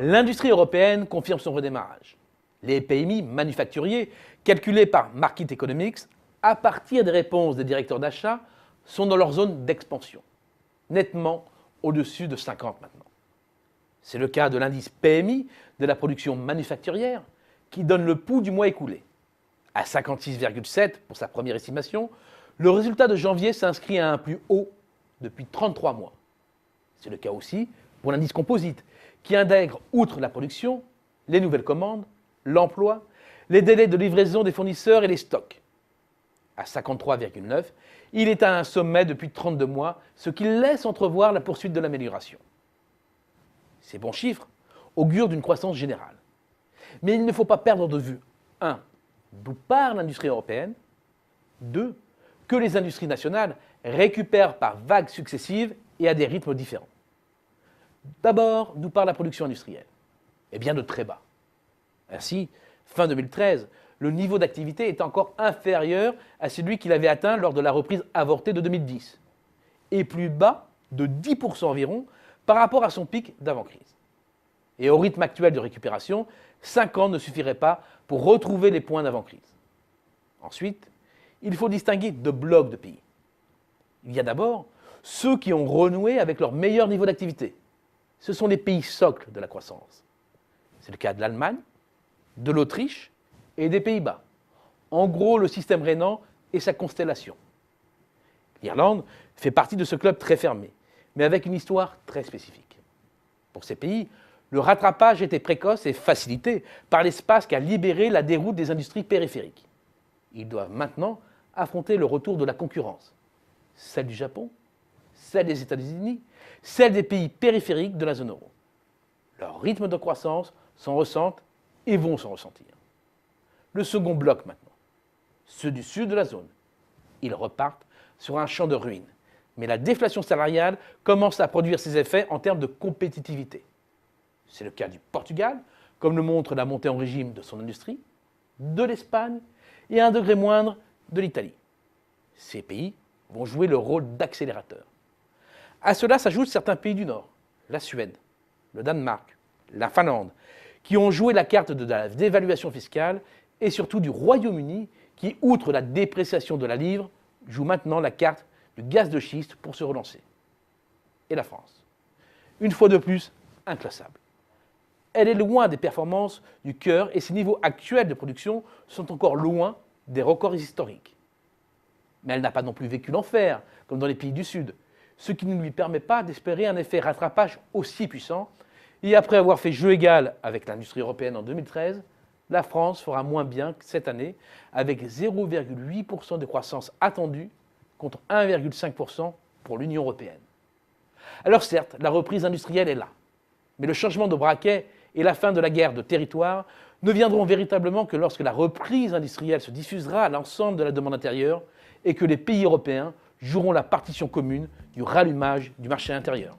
L'industrie européenne confirme son redémarrage. Les PMI manufacturiers, calculés par Market Economics, à partir des réponses des directeurs d'achat, sont dans leur zone d'expansion, nettement au-dessus de 50 maintenant. C'est le cas de l'indice PMI de la production manufacturière, qui donne le pouls du mois écoulé. À 56,7 pour sa première estimation, le résultat de janvier s'inscrit à un plus haut depuis 33 mois. C'est le cas aussi pour l'indice composite, qui intègre, outre la production, les nouvelles commandes, l'emploi, les délais de livraison des fournisseurs et les stocks. À 53,9, il est à un sommet depuis 32 mois, ce qui laisse entrevoir la poursuite de l'amélioration. Ces bons chiffres augurent d'une croissance générale. Mais il ne faut pas perdre de vue 1. D'où part l'industrie européenne, 2. Que les industries nationales récupèrent par vagues successives et à des rythmes différents. D'abord, d'où part la production industrielle? Eh bien de très bas. Ainsi, fin 2013, le niveau d'activité est encore inférieur à celui qu'il avait atteint lors de la reprise avortée de 2010, et plus bas de 10% environ par rapport à son pic d'avant-crise. Et au rythme actuel de récupération, 5 ans ne suffiraient pas pour retrouver les points d'avant-crise. Ensuite, il faut distinguer deux blocs de pays. Il y a d'abord ceux qui ont renoué avec leur meilleur niveau d'activité. Ce sont les pays socles de la croissance. C'est le cas de l'Allemagne, de l'Autriche et des Pays-Bas. En gros, le système rhénan et sa constellation. L'Irlande fait partie de ce club très fermé, mais avec une histoire très spécifique. Pour ces pays, le rattrapage était précoce et facilité par l'espace qu'a libéré la déroute des industries périphériques. Ils doivent maintenant affronter le retour de la concurrence, celle du Japon, celle des États-Unis, celle des pays périphériques de la zone euro. Leur rythme de croissance s'en ressentent et vont s'en ressentir. Le second bloc maintenant, ceux du sud de la zone. Ils repartent sur un champ de ruines, mais la déflation salariale commence à produire ses effets en termes de compétitivité. C'est le cas du Portugal, comme le montre la montée en régime de son industrie, de l'Espagne et à un degré moindre de l'Italie. Ces pays vont jouer le rôle d'accélérateur. À cela s'ajoutent certains pays du Nord, la Suède, le Danemark, la Finlande, qui ont joué la carte de la dévaluation fiscale et surtout du Royaume-Uni qui, outre la dépréciation de la livre, joue maintenant la carte du gaz de schiste pour se relancer. Et la France, une fois de plus, inclassable. Elle est loin des performances du cœur et ses niveaux actuels de production sont encore loin des records historiques. Mais elle n'a pas non plus vécu l'enfer, comme dans les pays du Sud, ce qui ne lui permet pas d'espérer un effet rattrapage aussi puissant. Et après avoir fait jeu égal avec l'industrie européenne en 2013, la France fera moins bien cette année, avec 0,8% de croissance attendue contre 1,5% pour l'Union européenne. Alors certes, la reprise industrielle est là, mais le changement de braquet et la fin de la guerre de territoire ne viendront véritablement que lorsque la reprise industrielle se diffusera à l'ensemble de la demande intérieure et que les pays européens joueront la partition commune du rallumage du marché intérieur.